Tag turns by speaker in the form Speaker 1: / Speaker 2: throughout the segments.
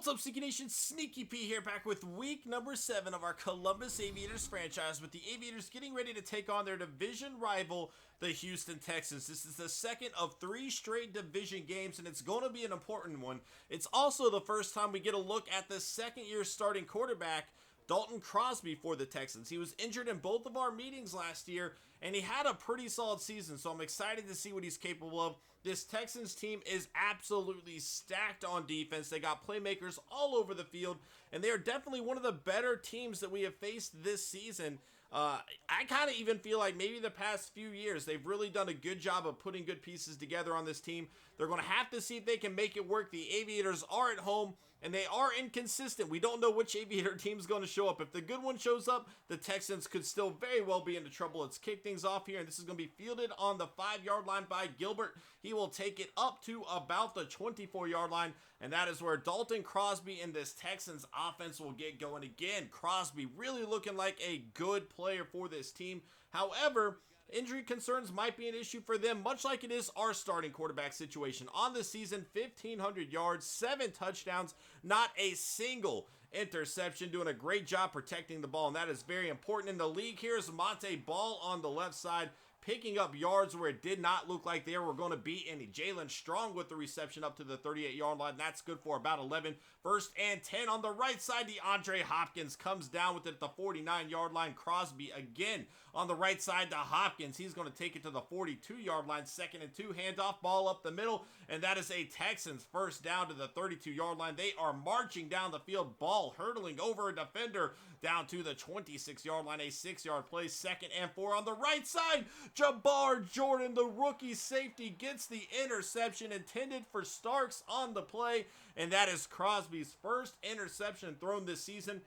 Speaker 1: What's up, Sneaky Nation? Sneaky P here, back with week number 7 of our Columbus Aviators franchise, with the Aviators getting ready to take on their division rival, the Houston Texans. This is the second of 3 straight division games, and it's going to be an important one. It's also the first time we get a look at the second-year starting quarterback, Dalton Crosby, for the Texans. He was injured in both of our meetings last year, and he had a pretty solid season, so I'm excited to see what he's capable of. This Texans team is absolutely stacked on defense. They got playmakers all over the field, and they are definitely one of the better teams that we have faced this season. I kind of even feel like maybe the past few years, they've really done a good job of putting good pieces together on this team. They're going to have to see if they can make it work. The Aviators are at home, and they are inconsistent. We don't know which Aviator team is going to show up. If the good one shows up, the Texans could still very well be into trouble. Let's kick things off here, and this is going to be fielded on the 5-yard line by Gilbert. He will take it up to about the 24-yard line, and that is where Dalton Crosby and this Texans offense will get going again. Crosby really looking like a good player for this team. However, injury concerns might be an issue for them, much like it is our starting quarterback situation. On the season, 1,500 yards, 7 touchdowns, not a single interception, doing a great job protecting the ball, and that is very important in the league. Here's Monte Ball on the left side, picking up yards where it did not look like there were going to be any. Jalen Strong with the reception up to the 38-yard line. That's good for about 11. First and 10 on the right side. DeAndre Hopkins comes down with it at the 49-yard line. Crosby again on the right side to Hopkins. He's going to take it to the 42-yard line. 2nd and 2, handoff, ball up the middle, and that is a Texans first down to the 32-yard line. They are marching down the field, ball hurtling over a defender down to the 26-yard line. A 6-yard play. 2nd and 4 on the right side. Jabbar Jordan, the rookie safety, gets the interception intended for Starks on the play, and that is Crosby's first interception thrown this season.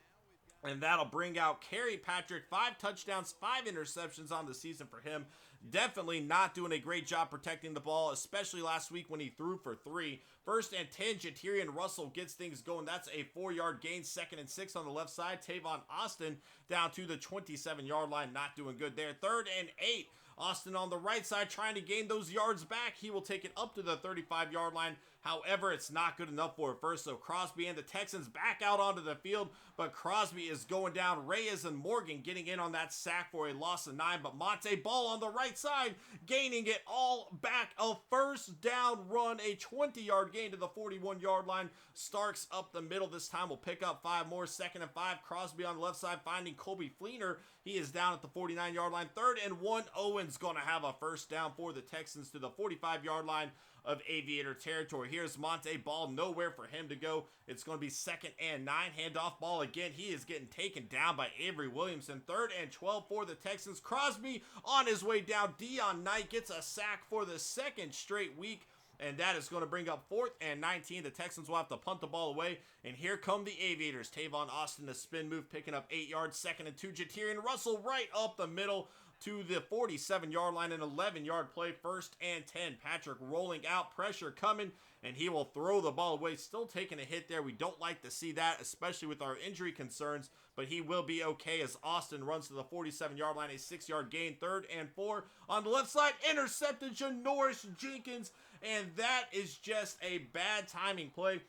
Speaker 1: And that'll bring out Kerry Patrick. 5 touchdowns, 5 interceptions on the season for him. Definitely not doing a great job protecting the ball, especially last week when he threw for 3. First and 10, Jatirian Russell gets things going. That's a 4-yard gain. 2nd and 6 on the left side. Tavon Austin down to the 27-yard line. Not doing good there. 3rd and 8. Austin on the right side trying to gain those yards back. He will take it up to the 35-yard line. However, it's not good enough for it first, so Crosby and the Texans back out onto the field, but Crosby is going down. Reyes and Morgan getting in on that sack for a loss of 9, but Monte Ball on the right side gaining it all back. A first down run, a 20-yard gain to the 41-yard line. Starks up the middle this time will pick up 5 more. 2nd and 5, Crosby on the left side finding Colby Fleener. He is down at the 49-yard line. 3rd and 1, Owens going to have a first down for the Texans to the 45-yard line of Aviator territory. Here's Monte Ball, nowhere for him to go. It's going to be 2nd and 9, handoff ball again. He is getting taken down by Avery Williamson. 3rd and 12 for the Texans. Crosby on his way down. Dion Knight gets a sack for the 2nd straight week, and that is going to bring up 4th and 19. The Texans will have to punt the ball away, and here come the Aviators. Tavon Austin, the spin move, picking up 8 yards. 2nd and 2, Jatirian Russell right up the middle to the 47-yard line. An 11-yard play. 1st and 10. Patrick rolling out, pressure coming, and he will throw the ball away. Still taking a hit there. We don't like to see that, especially with our injury concerns, but he will be okay as Austin runs to the 47-yard line. A 6-yard gain. 3rd and 4 on the left side. Intercepted Janoris Jenkins, and that is just a bad timing play.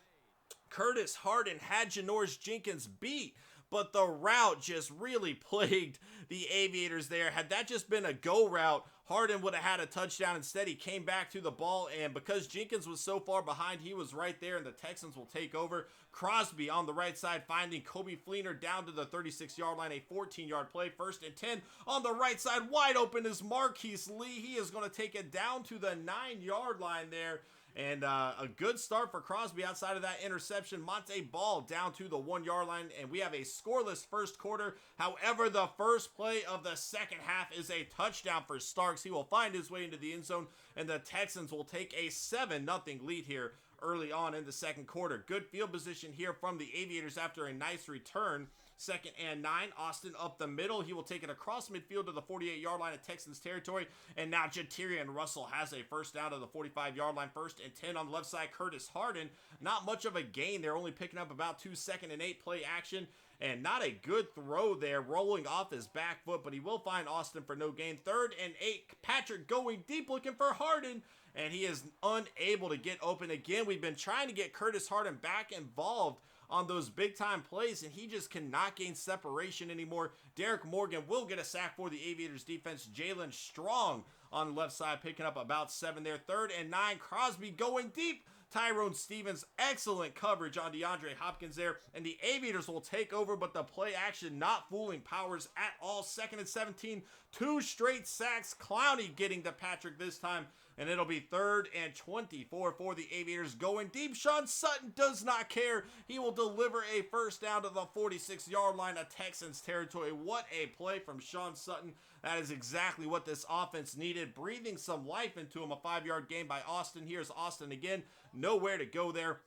Speaker 1: Curtis Harden had Janoris Jenkins beat, but the route just really plagued the Aviators there. Had that just been a go route, Harden would have had a touchdown. Instead, he came back to the ball, and because Jenkins was so far behind, he was right there, and the Texans will take over. Crosby on the right side finding Kobe Fleener down to the 36-yard line. A 14-yard play. 1st and 10 on the right side. Wide open is Marquise Lee. He is going to take it down to the 9-yard line there. And a good start for Crosby outside of that interception. Monte Ball down to the 1-yard line, and we have a scoreless first quarter. However, the first play of the second half is a touchdown for Starks. He will find his way into the end zone, and the Texans will take a 7-0 lead here early on in the second quarter. Good field position here from the Aviators after a nice return. 2nd and 9, Austin up the middle. He will take it across midfield to the 48-yard line of Texans territory. And now Jatirian Russell has a first down to the 45-yard line. 1st and 10 on the left side. Curtis Harden, not much of a gain. They're only picking up about 2 2nd and 8 play action. And not a good throw there, rolling off his back foot, but he will find Austin for no gain. 3rd and 8, Patrick going deep looking for Harden, and he is unable to get open again. We've been trying to get Curtis Harden back involved on those big time plays, and he just cannot gain separation anymore. Derek Morgan will get a sack for the Aviators defense. Jalen Strong on the left side picking up about 7 there. 3rd and 9, Crosby going deep. Tyrone Stevens, excellent coverage on DeAndre Hopkins there, and the Aviators will take over, but the play action not fooling Powers at all. 2nd and 17, 2 straight sacks. Clowney getting to Patrick this time, and it'll be 3rd and 24 for the Aviators going deep. Sean Sutton does not care. He will deliver a first down to the 46-yard line of Texans territory. What a play from Sean Sutton. That is exactly what this offense needed, breathing some life into him. A 5-yard gain by Austin. Here's Austin again. Nowhere to go there.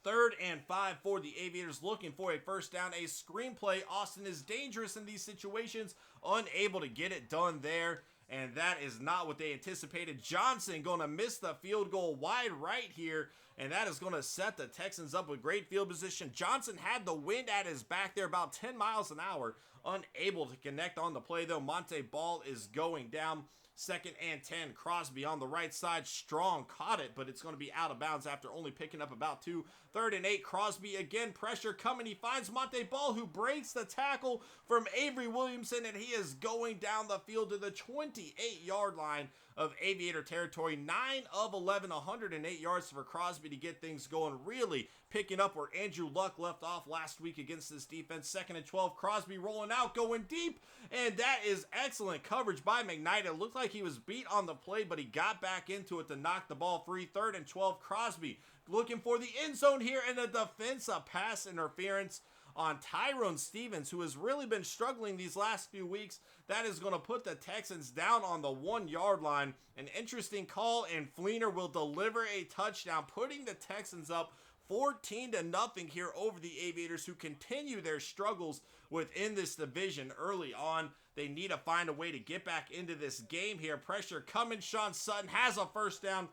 Speaker 1: 3rd and 5 for the Aviators, looking for a first down. A screenplay. Austin is dangerous in these situations, unable to get it done there. And that is not what they anticipated. Johnson going to miss the field goal wide right here, and that is going to set the Texans up with great field position. Johnson had the wind at his back there, about 10 miles an hour, unable to connect on the play though. Monte Ball is going down. 2nd and 10, Crosby on the right side. Strong caught it, but it's going to be out of bounds after only picking up about 2. 3rd and 8, Crosby again, pressure coming. He finds Monte Ball, who breaks the tackle from Avery Williamson, and he is going down the field to the 28-yard line of Aviator territory. 9 of 11, 108 yards for Crosby to get things going, really picking up where Andrew Luck left off last week against this defense. 2nd and 12, Crosby rolling out, going deep, and that is excellent coverage by McKnight. It looked like he was beat on the play, but he got back into it to knock the ball free. 3rd and 12, Crosby looking for the end zone here, and a defensive pass interference on Tyrone Stevens, who has really been struggling these last few weeks. That is going to put the Texans down on the 1-yard line. An interesting call, and Fleener will deliver a touchdown, putting the Texans up 14-0 here over the Aviators, who continue their struggles within this division early on. They need to find a way to get back into this game here. Pressure coming. Sean Sutton has a first down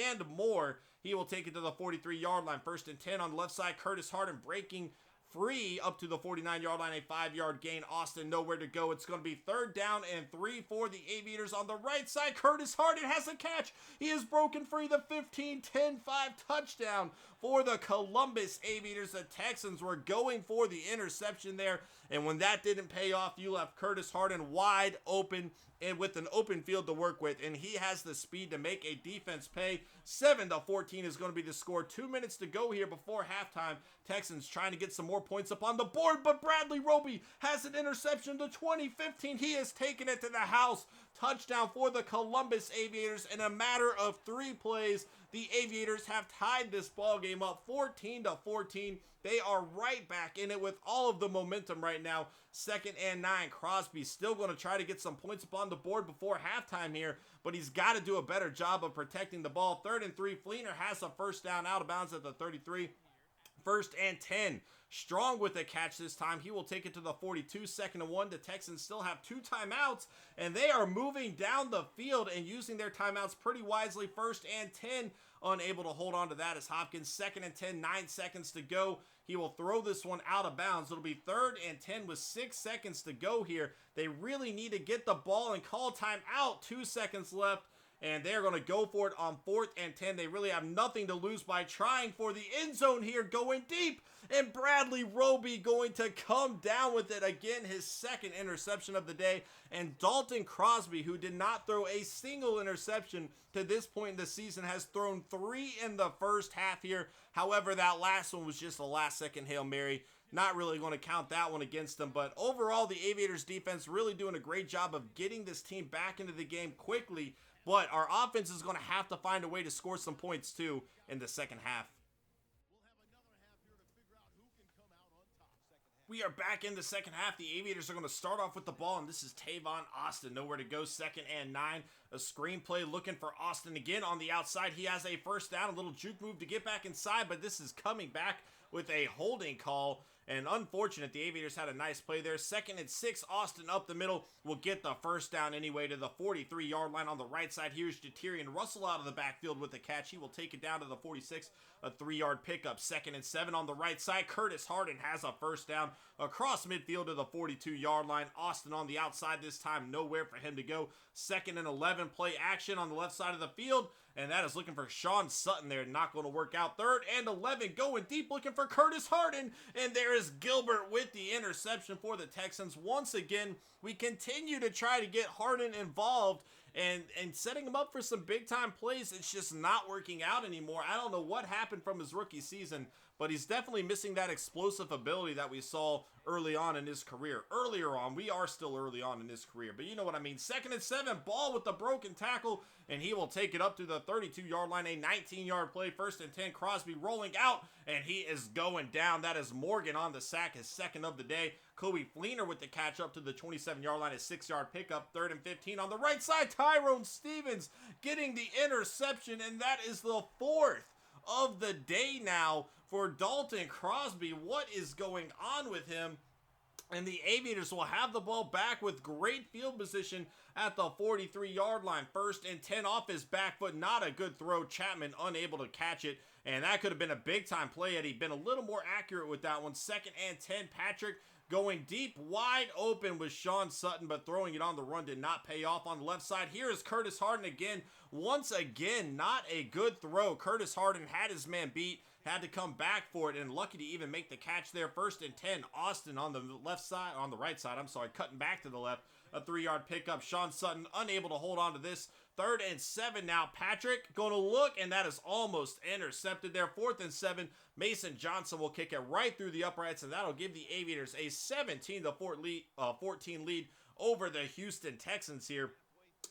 Speaker 1: and more. He will take it to the 43-yard line. 1st and 10 on the left side. Curtis Harden breaking free up to the 49-yard line, a 5-yard gain. Austin nowhere to go. It's going to be 3rd down and 3 for the Aviators on the right side. Curtis Harden has a catch. He is broken free. The 15-10-5 touchdown for the Columbus Aviators. The Texans were going for the interception there, and when that didn't pay off, you left Curtis Harden wide open and with an open field to work with, and he has the speed to make a defense pay. 7-14 is going to be the score. 2 minutes to go here before halftime. Texans trying to get some more points up on the board, but Bradley Roby has an interception to 2015. He has taken it to the house. Touchdown for the Columbus Aviators. In a matter of 3 plays, the Aviators have tied this ball game up 14-14. They are right back in it with all of the momentum right now. 2nd and 9. Crosby still going to try to get some points up on the board before halftime here, but he's got to do a better job of protecting the ball. 3rd and 3. Fleener has a first down out of bounds at the 33. 1st and 10. Strong with the catch this time. He will take it to the 42. 2nd and 1. The Texans still have 2 timeouts, and they are moving down the field and using their timeouts pretty wisely. 1st and 10. Unable to hold on to that as Hopkins. 2nd and 10. 9 seconds to go. He will throw this one out of bounds. It'll be 3rd and 10 with 6 seconds to go here. They really need to get the ball and call timeout. 2 seconds left. And they're going to go for it on 4th and 10. They really have nothing to lose by trying for the end zone here, going deep. And Bradley Roby going to come down with it again, his 2nd interception of the day. And Dalton Crosby, who did not throw a single interception to this point in the season, has thrown 3 in the first half here. However, that last one was just a last-second Hail Mary. Not really going to count that one against them. But overall, the Aviators defense really doing a great job of getting this team back into the game quickly. But our offense is going to have to find a way to score some points, too, in the second half. We are back in the second half. The Aviators are going to start off with the ball, and this is Tavon Austin. Nowhere to go. 2nd and 9. A screenplay looking for Austin again on the outside. He has a first down, a little juke move to get back inside, but this is coming back with a holding call. And unfortunate, the Aviators had a nice play there. 2nd and 6, Austin up the middle will get the first down anyway to the 43-yard line on the right side. Here's Jatirian Russell out of the backfield with the catch. He will take it down to the 46, a 3-yard pickup. 2nd and 7 on the right side. Curtis Harden has a first down across midfield to the 42-yard line. Austin on the outside this time, nowhere for him to go. 2nd and 11, play action on the left side of the field. and that is looking for Sean Sutton there. Not going to work out. 3rd and 11, going deep, looking for Curtis Harden, and there is Gilbert with the interception for the Texans. Once again, we continue to try to get Harden involved and setting him up for some big-time plays. It's just not working out anymore. I don't know what happened from his rookie season, but he's definitely missing that explosive ability that we saw early on in his career. Earlier on, we are still early on in his career, but you know what I mean. 2nd and 7, ball with the broken tackle, and he will take it up to the 32-yard line. A 19-yard play, 1st and 10, Crosby rolling out, and he is going down. That is Morgan on the sack, his 2nd of the day. Kobe Fleener with the catch up to the 27-yard line, a 6-yard pickup. 3rd and 15 on the right side. Tyrone Stevens getting the interception, and that is the 4th of the day now for Dalton Crosby. What is going on with him? And the Aviators will have the ball back with great field position at the 43-yard line. 1st and 10 off his back foot. Not a good throw. Chapman unable to catch it. And that could have been a big-time play had he been a little more accurate with that one. 2nd and 10. Patrick going deep, wide open with Sean Sutton, but throwing it on the run did not pay off on the left side. Here is Curtis Harden again. Once again, not a good throw. Curtis Harden had his man beat, had to come back for it, and lucky to even make the catch there. 1st and 10, Austin on the right side, cutting back to the left. A 3-yard pickup. Sean Sutton unable to hold on to this. 3rd and 7 now. Patrick going to look, and that is almost intercepted there. 4th and 7. Mason Johnson will kick it right through the uprights, and that'll give the Aviators a 17-14 lead over the Houston Texans here.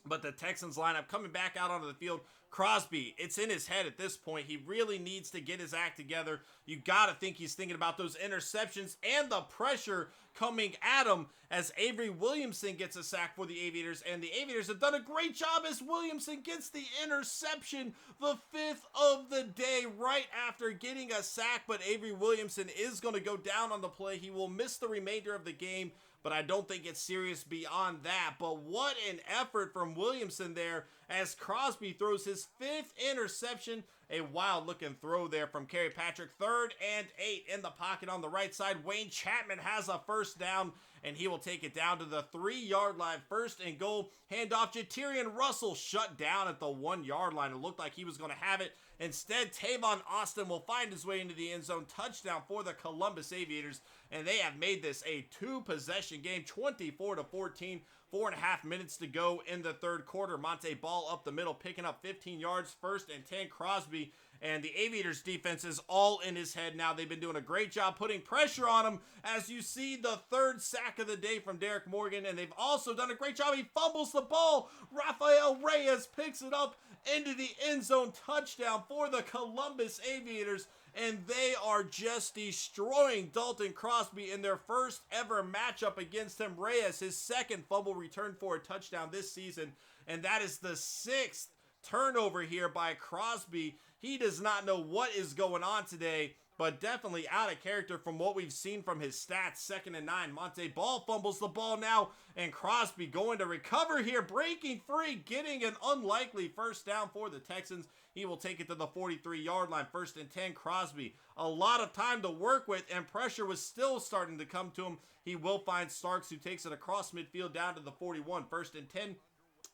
Speaker 1: But the Texans lineup coming back out onto the field. Crosby, it's in his head at this point. He really needs to get his act together. You got to think he's thinking about those interceptions and the pressure coming at him as Avery Williamson gets a sack for the Aviators. And the Aviators have done a great job as Williamson gets the interception, the 5th of the day, right after getting a sack. But Avery Williamson is going to go down on the play. He will miss the remainder of the game, but I don't think it's serious beyond that. But what an effort from Williamson there as Crosby throws his 5th interception. A wild-looking throw there from Kerry Patrick. 3rd and 8 in the pocket on the right side. Wayne Chapman has a 1st down, and he will take it down to the 3-yard line. 1st and goal. Handoff. Jaterian Russell shut down at the 1-yard line. It looked like he was going to have it. Instead, Tavon Austin will find his way into the end zone. Touchdown for the Columbus Aviators, and they have made this a 2-possession game, 24-14. 4.5 minutes to go in the 3rd quarter. Monte Ball up the middle, picking up 15 yards. 1st and 10, Crosby. And the Aviators defense is all in his head now. They've been doing a great job putting pressure on him. As you see, the 3rd sack of the day from Derek Morgan. And they've also done a great job. He fumbles the ball. Rafael Reyes picks it up into the end zone. Touchdown for the Columbus Aviators. And they are just destroying Dalton Crosby in their 1st ever matchup against him. Reyes, his 2nd fumble return for a touchdown this season. And that is the 6th turnover here by Crosby. He does not know what is going on today, but definitely out of character from what we've seen from his stats. 2nd and 9. Monte Ball fumbles the ball now, and Crosby going to recover here, breaking free, getting an unlikely 1st down for the Texans. He will take it to the 43-yard line. 1st and 10, Crosby. A lot of time to work with, and pressure was still starting to come to him. He will find Starks, who takes it across midfield down to the 41. 1st and 10.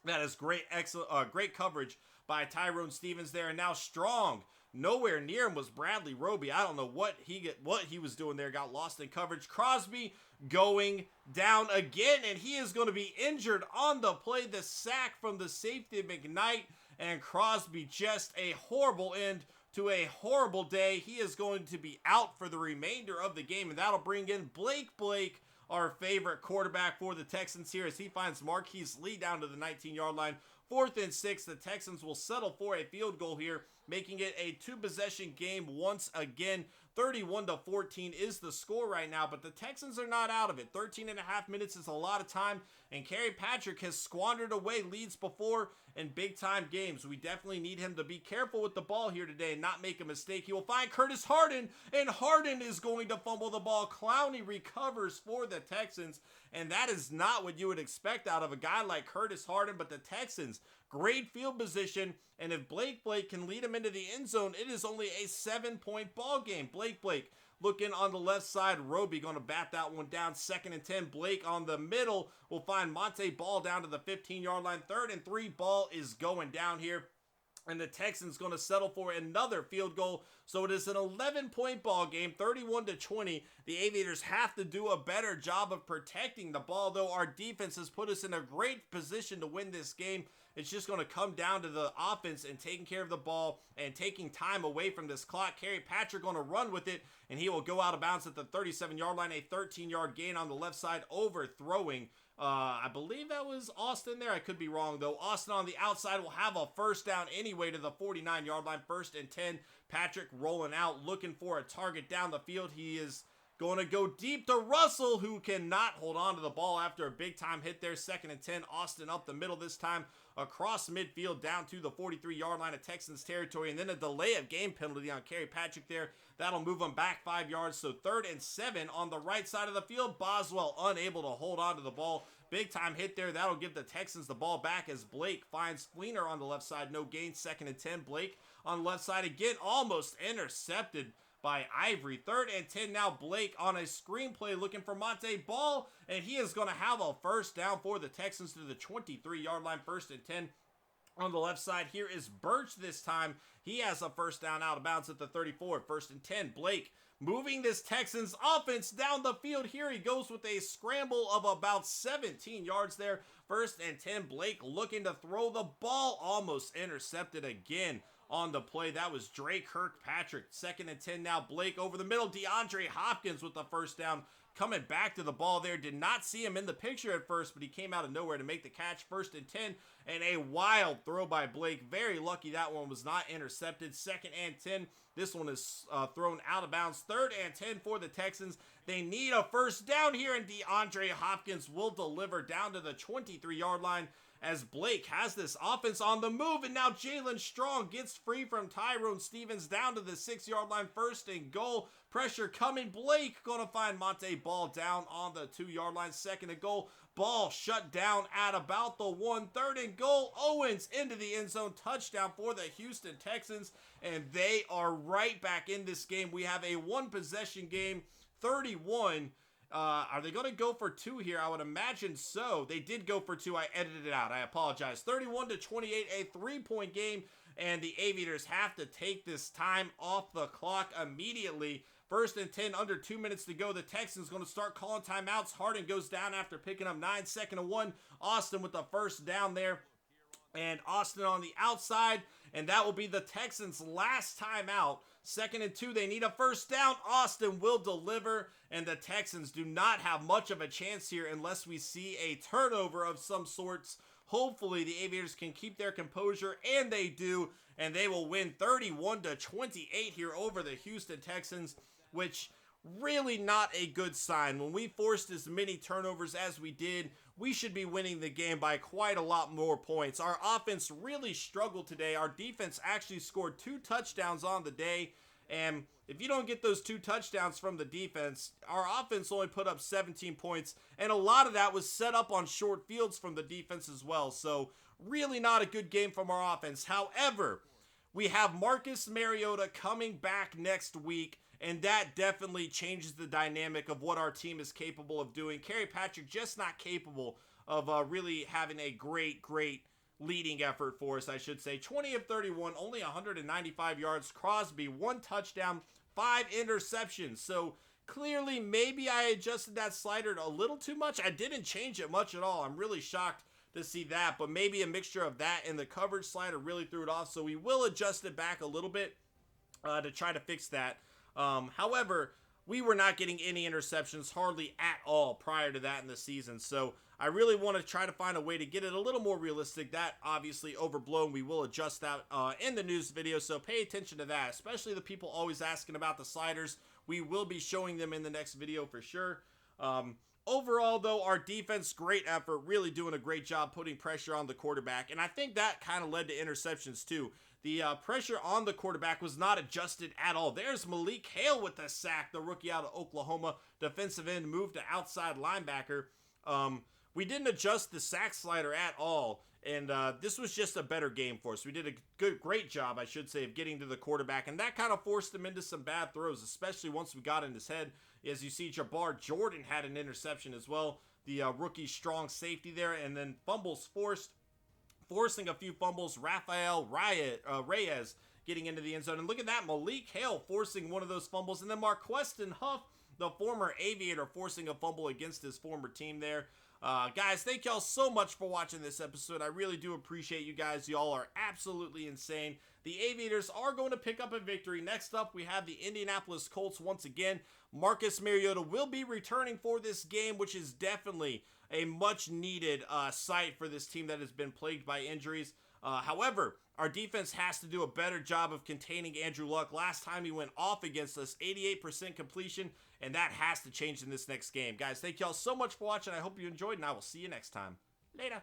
Speaker 1: That is great coverage by Tyrone Stevens there. And now Strong. Nowhere near him was Bradley Roby. I don't know what he was doing there. Got lost in coverage. Crosby going down again, and he is going to be injured on the play. The sack from the safety, McKnight. And Crosby, just a horrible end to a horrible day. He is going to be out for the remainder of the game, and that'll bring in Blake, our favorite quarterback for the Texans here, as he finds Marquise Lee down to the 19-yard line. 4th and 6, the Texans will settle for a field goal here, making it a 2-possession game once again. 31-14 is the score right now, but the Texans are not out of it. 13.5 minutes is a lot of time, and Kerry Patrick has squandered away leads before in big-time games. We definitely need him to be careful with the ball here today and not make a mistake. He will find Curtis Harden, and Harden is going to fumble the ball. Clowney recovers for the Texans, and that is not what you would expect out of a guy like Curtis Harden, but the Texans, great field position, and if Blake can lead him into the end zone, it is only a 7-point ball game. Blake looking on the left side. Roby going to bat that one down. 2nd and 10. Blake on the middle will find Monte Ball down to the 15-yard line. 3rd and 3. Ball is going down here. and the Texans going to settle for another field goal. So it is an 11-point ball game, 31-20. The Aviators have to do a better job of protecting the ball, though our defense has put us in a great position to win this game. It's just going to come down to the offense and taking care of the ball and taking time away from this clock. KyPxx going to run with it, and he will go out of bounds at the 37-yard line, a 13-yard gain on the left side, overthrowing I believe that was Austin there. I could be wrong, though. Austin on the outside will have a first down anyway to the 49-yard line. 1st and 10. Patrick rolling out, looking for a target down the field. He is going to go deep to Russell, who cannot hold on to the ball after a big-time hit there. 2nd and 10. Austin up the middle this time, across midfield down to the 43-yard line of Texans territory, and then a delay of game penalty on KyPxx there. That'll move him back 5 yards, so 3rd and 7 on the right side of the field. Boswell unable to hold on to the ball. Big time hit there. That'll give the Texans the ball back as Blake finds Fleener on the left side. No gain. 2nd and 10. Blake on the left side again, almost intercepted by Ivory. 3rd and 10 now. Blake on a screenplay looking for Monte Ball, and he is going to have a first down for the Texans to the 23-yard line. 1st and 10. On the left side here is Birch this time. He has a first down out of bounds at the 34. 1st and 10. Blake moving this Texans offense down the field. Here he goes with a scramble of about 17 yards there. 1st and 10. Blake looking to throw the ball. Almost intercepted again on the play. That was Drake Kirkpatrick. 2nd and 10 now. Blake over the middle. DeAndre Hopkins with the first down. Coming back to the ball there. Did not see him in the picture at first, but he came out of nowhere to make the catch. 1st and 10, and a wild throw by Blake. Very lucky that one was not intercepted. 2nd and 10. This one is thrown out of bounds. 3rd and 10 for the Texans. They need a first down here, and DeAndre Hopkins will deliver down to the 23-yard line as Blake has this offense on the move, and now Jalen Strong gets free from Tyrone Stevens down to the 6-yard line. 1st and goal. Pressure coming. Blake going to find Monte Ball down on the 2-yard line. 2nd and goal. Ball shut down at about the 1. 3rd and goal. Owens into the end zone. Touchdown for the Houston Texans, and they are right back in this game. We have a 1-possession game. 31. Are they going to go for 2 here? I would imagine so. They did go for 2. I edited it out. I apologize. 31-28, a 3-point game, and the Aviators have to take this time off the clock immediately. 1st and 10, under 2 minutes to go. The Texans going to start calling timeouts. Harden goes down after picking up 9. 2nd and 1. Austin with the first down there. And Austin on the outside, and that will be the Texans' last timeout. 2nd and 2, they need a first down. Austin will deliver, and the Texans do not have much of a chance here unless we see a turnover of some sorts. Hopefully, the Aviators can keep their composure, and they do, and they will win 31-28 here over the Houston Texans, which really not a good sign. When we forced as many turnovers as we did, we should be winning the game by quite a lot more points. Our offense really struggled today. Our defense actually scored 2 touchdowns on the day, and if you don't get those 2 touchdowns from the defense, our offense only put up 17 points, and a lot of that was set up on short fields from the defense as well. So really not a good game from our offense. However, we have Marcus Mariota coming back next week, and that definitely changes the dynamic of what our team is capable of doing. KyPxx just not capable of really having a great leading effort for us, I should say. 20 of 31, only 195 yards. Crosby, 1 touchdown, 5 interceptions. So clearly, maybe I adjusted that slider a little too much. I didn't change it much at all. I'm really shocked to see that, but maybe a mixture of that and the coverage slider really threw it off. So we will adjust it back a little bit to try to fix that. However, we were not getting any interceptions hardly at all prior to that in the season. So I really want to try to find a way to get it a little more realistic. That obviously overblown. We will adjust that in the news video. So pay attention to that, especially the people always asking about the sliders. We will be showing them in the next video for sure. Overall, though, our defense, great effort, really doing a great job putting pressure on the quarterback. And I think that kind of led to interceptions too. The pressure on the quarterback was not adjusted at all. There's Malik Hale with the sack, the rookie out of Oklahoma. Defensive end moved to outside linebacker. We didn't adjust the sack slider at all, and this was just a better game for us. We did a great job, I should say, of getting to the quarterback, and that kind of forced him into some bad throws, especially once we got in his head. As you see, Jabbar Jordan had an interception as well, the rookie strong safety there, and then fumbles forced. forcing a few fumbles. Rafael Reyes getting into the end zone. And look at that, Malik Hale forcing one of those fumbles. And then Marqueston Huff, the former Aviator, forcing a fumble against his former team there. Guys, thank y'all so much for watching this episode. I really do appreciate you guys. Y'all are absolutely insane. The Aviators are going to pick up a victory. Next up, we have the Indianapolis Colts once again. Marcus Mariota will be returning for this game, which is definitely a much-needed sight for this team that has been plagued by injuries. However, our defense has to do a better job of containing Andrew Luck. Last time he went off against us, 88% completion, and that has to change in this next game. Guys, thank y'all so much for watching. I hope you enjoyed, and I will see you next time. Later.